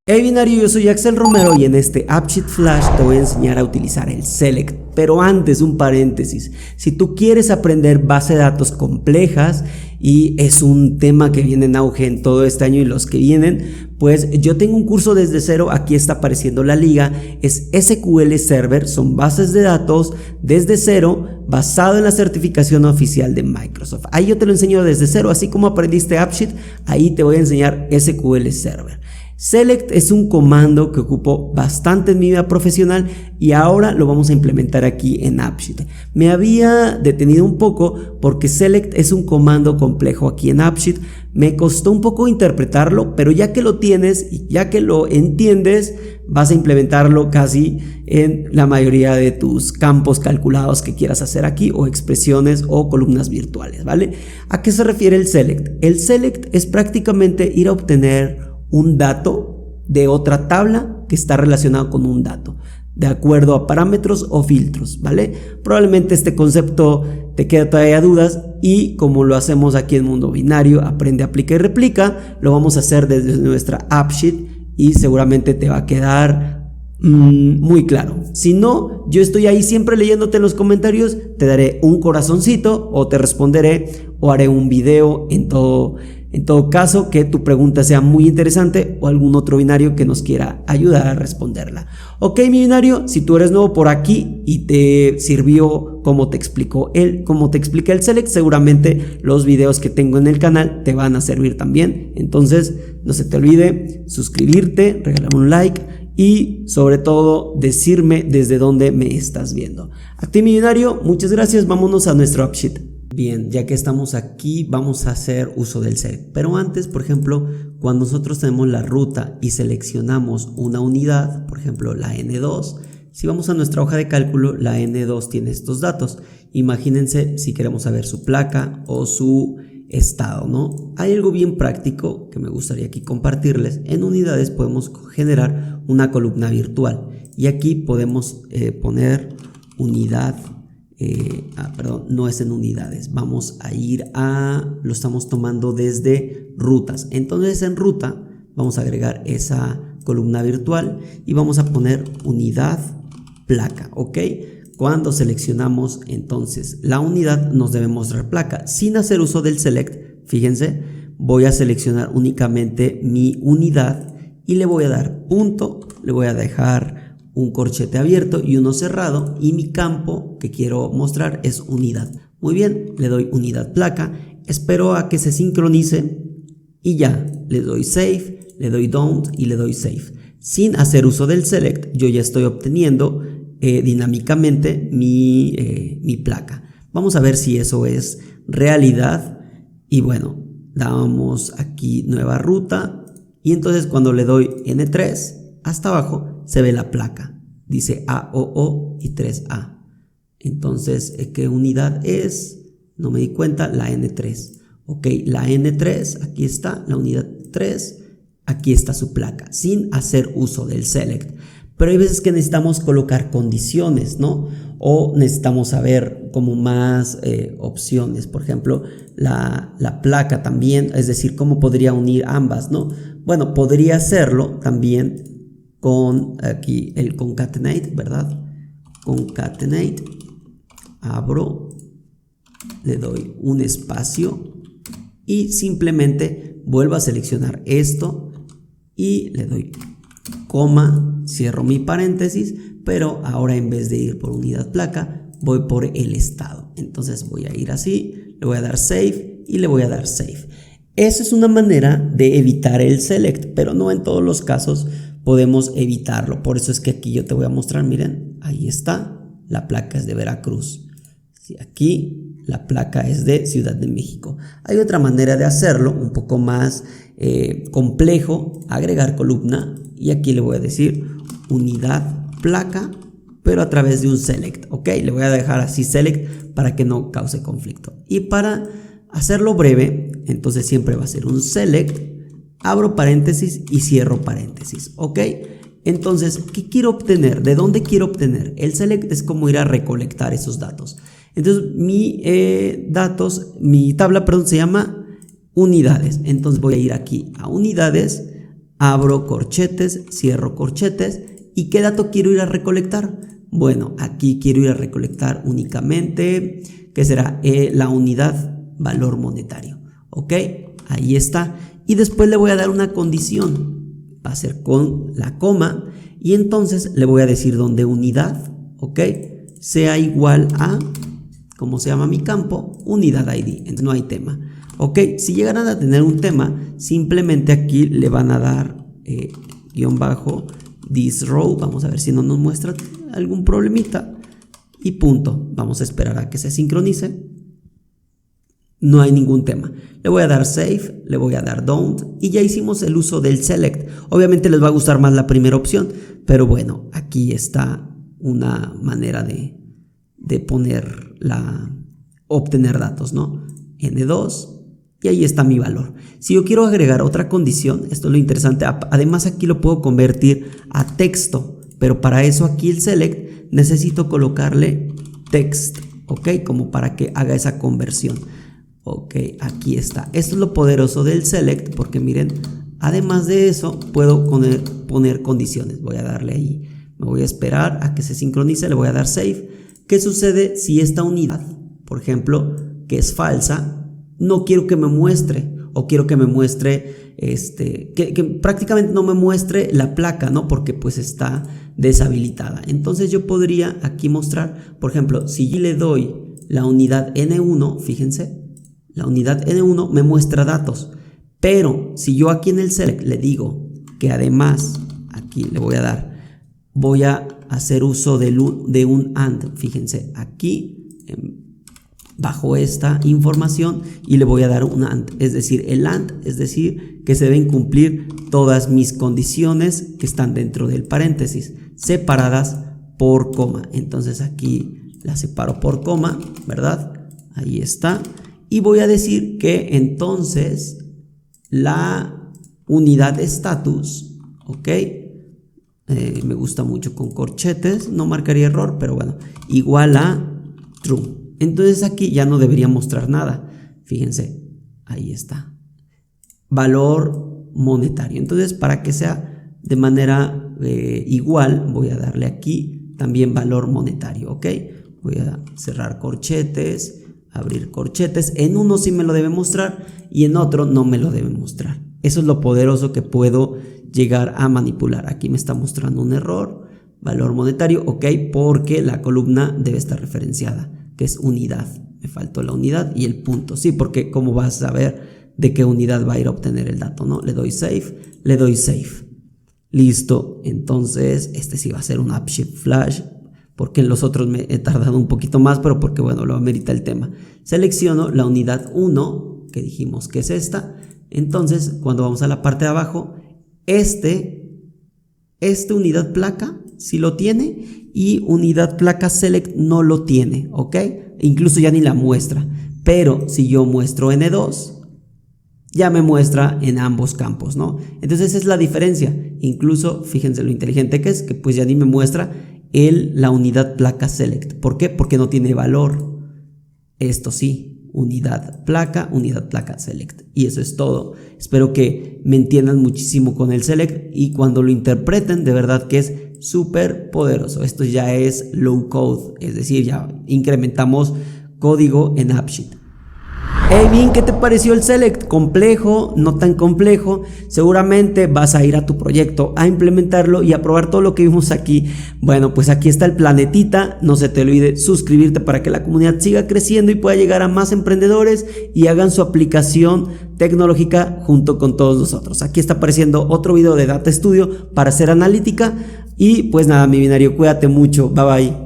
Hey binario, yo soy Axel Romero y en este AppSheet Flash te voy a enseñar a utilizar el Select. Pero antes, un paréntesis, si tú quieres aprender base de datos complejas y es un tema que viene en auge en todo este año y los que vienen, pues yo tengo un curso desde cero, aquí está apareciendo la liga, es SQL Server, son bases de datos desde cero, basado en la certificación oficial de Microsoft. Ahí yo te lo enseño desde cero, así como aprendiste AppSheet, ahí te voy a enseñar SQL Server. Select es un comando que ocupo bastante en mi vida profesional y ahora lo vamos a implementar aquí en AppSheet. Me había detenido un poco porque Select es un comando complejo aquí en AppSheet. Me costó un poco interpretarlo, pero ya que lo tienes y ya que lo entiendes, vas a implementarlo casi en la mayoría de tus campos calculados que quieras hacer aquí, o expresiones o columnas virtuales, ¿vale? ¿A qué se refiere el Select? El Select es prácticamente ir a obtener un dato de otra tabla que está relacionado con un dato, de acuerdo a parámetros o filtros, ¿vale? Probablemente este concepto te queda todavía dudas y como lo hacemos aquí en Mundo Binario, aprende, aplica y replica, lo vamos a hacer desde nuestra AppSheet y seguramente te va a quedar muy claro. Si no, yo estoy ahí siempre leyéndote en los comentarios, te daré un corazoncito o te responderé o haré un video en todo caso que tu pregunta sea muy interesante o algún otro binario que nos quiera ayudar a responderla. Ok, mi binario, si tú eres nuevo por aquí y te sirvió como te explica el Select, seguramente los videos que tengo en el canal te van a servir también. Entonces, no se te olvide suscribirte, regalarme un like y sobre todo decirme desde dónde me estás viendo. A ti, mi binario, muchas gracias. Vámonos a nuestro AppSheet. Bien, ya que estamos aquí, vamos a hacer uso del Select. Pero antes, por ejemplo, cuando nosotros tenemos la ruta y seleccionamos una unidad, por ejemplo, la N2, si vamos a nuestra hoja de cálculo, la N2 tiene estos datos. Imagínense si queremos saber su placa o su estado, ¿no? Hay algo bien práctico que me gustaría aquí compartirles. En unidades podemos generar una columna virtual y aquí podemos poner unidad. No es en unidades, vamos a ir lo estamos tomando desde rutas. Entonces en ruta vamos a agregar esa columna virtual y vamos a poner unidad placa, ¿ok? Cuando seleccionamos entonces la unidad nos debe mostrar placa sin hacer uso del Select. Fíjense, voy a seleccionar únicamente mi unidad y le voy a dar punto, le voy a dejar un corchete abierto y uno cerrado y mi campo que quiero mostrar es unidad. Muy bien, le doy unidad placa, espero a que se sincronice y ya, le doy save, le doy don't y le doy save. Sin hacer uso del Select, yo ya estoy obteniendo dinámicamente mi placa. Vamos a ver si eso es realidad y bueno, damos aquí nueva ruta y entonces cuando le doy N3 hasta abajo se ve la placa, dice AOO y 3A. Entonces, ¿qué unidad es? No me di cuenta, la N3. Ok, la N3, aquí está, la unidad 3, aquí está su placa, sin hacer uso del Select. Pero hay veces que necesitamos colocar condiciones, ¿no? O necesitamos saber como más opciones, por ejemplo, la placa también, es decir, cómo podría unir ambas, ¿no? Bueno, podría hacerlo también con aquí el concatenate, ¿verdad? Concatenate, abro, le doy un espacio y simplemente vuelvo a seleccionar esto y le doy coma, cierro mi paréntesis, pero ahora en vez de ir por unidad placa, voy por el estado. Entonces voy a ir así, le voy a dar save y le voy a dar save. Esa es una manera de evitar el Select, pero no en todos los casos podemos evitarlo. Por eso es que aquí yo te voy a mostrar, miren, ahí está, la placa es de Veracruz. Sí, aquí la placa es de Ciudad de México. Hay otra manera de hacerlo, un poco más complejo, agregar columna y aquí le voy a decir unidad placa, pero a través de un Select, ¿ok? Le voy a dejar así Select para que no cause conflicto. Y para hacerlo breve, entonces siempre va a ser un Select, abro paréntesis y cierro paréntesis, ¿ok? Entonces, ¿qué quiero obtener? ¿De dónde quiero obtener? El Select es como ir a recolectar esos datos. Entonces, mi tabla, se llama unidades. Entonces voy a ir aquí a unidades, abro corchetes, cierro corchetes. ¿Y qué dato quiero ir a recolectar? Bueno, aquí quiero ir a recolectar únicamente, ¿qué será? La unidad valor monetario, ¿ok? Ahí está. Y después le voy a dar una condición, va a ser con la coma, y entonces le voy a decir donde unidad, ¿ok? Sea igual a, ¿cómo se llama mi campo? Unidad ID, entonces no hay tema, ¿ok? Si llegaran a tener un tema, simplemente aquí le van a dar guión bajo this row, vamos a ver si no nos muestra algún problemita y punto. Vamos a esperar a que se sincronice. No hay ningún tema. Le voy a dar save, le voy a dar don't y ya hicimos el uso del select. Obviamente les va a gustar más la primera opción, pero bueno, aquí está una manera de obtener datos, ¿no? N2 y ahí está mi valor. Si yo quiero agregar otra condición, esto es lo interesante, además aquí lo puedo convertir a texto, pero para eso aquí el select necesito colocarle text, ¿ok? Como para que haga esa conversión. Ok, aquí está. Esto es lo poderoso del select, porque miren, además de eso puedo poner condiciones. Voy a darle ahí, me voy a esperar a que se sincronice, le voy a dar save. ¿Qué sucede si esta unidad, por ejemplo, que es falsa, no quiero que me muestre, o quiero que me muestre, que prácticamente no me muestre la placa, ¿no? Porque pues está deshabilitada. Entonces yo podría aquí mostrar, por ejemplo, si yo le doy la unidad N1, fíjense, la unidad N1 me muestra datos, pero si yo aquí en el select le digo que además, aquí le voy a hacer uso de un AND, fíjense, aquí bajo esta información y le voy a dar un AND, es decir, el AND, es decir, que se deben cumplir todas mis condiciones que están dentro del paréntesis, separadas por coma. Entonces aquí la separo por coma, ¿verdad? Ahí está. Y voy a decir que entonces la unidad de estatus, ¿ok? Me gusta mucho con corchetes, no marcaría error, pero bueno, igual a true. Entonces aquí ya no debería mostrar nada. Fíjense, ahí está. Valor monetario. Entonces, para que sea de manera igual, voy a darle aquí también valor monetario, ¿ok? Voy a cerrar corchetes, abrir corchetes. En uno sí me lo debe mostrar y en otro no me lo debe mostrar. Eso es lo poderoso que puedo llegar a manipular. Aquí me está mostrando un error, valor monetario, ok, porque la columna debe estar referenciada, que es unidad. Me faltó la unidad y el punto, sí, porque cómo vas a saber de qué unidad va a ir a obtener el dato, ¿no? Le doy save, le doy save. Listo, entonces este sí va a ser un AppSheet Flash, porque en los otros me he tardado un poquito más, pero porque bueno, lo amerita el tema. Selecciono la unidad 1, que dijimos que es esta. Entonces, cuando vamos a la parte de abajo, unidad placa sí lo tiene y unidad placa select no lo tiene, ¿ok? Incluso ya ni la muestra. Pero si yo muestro N2, ya me muestra en ambos campos, ¿no? Entonces esa es la diferencia. Incluso, fíjense lo inteligente que es, que pues ya ni me muestra la unidad placa select. ¿Por qué? Porque no tiene valor. Esto sí, unidad placa select. Y eso es todo. Espero que me entiendan muchísimo con el select y cuando lo interpreten, de verdad que es súper poderoso. Esto ya es low code, es decir, ya incrementamos código en AppSheet. Hey, bien, ¿qué te pareció el select? ¿Complejo? ¿No tan complejo? Seguramente vas a ir a tu proyecto a implementarlo y a probar todo lo que vimos aquí. Bueno, pues aquí está el planetita. No se te olvide suscribirte para que la comunidad siga creciendo y pueda llegar a más emprendedores y hagan su aplicación tecnológica junto con todos nosotros. Aquí está apareciendo otro video de Data Studio para hacer analítica. Y pues nada, mi binario, cuídate mucho. Bye bye.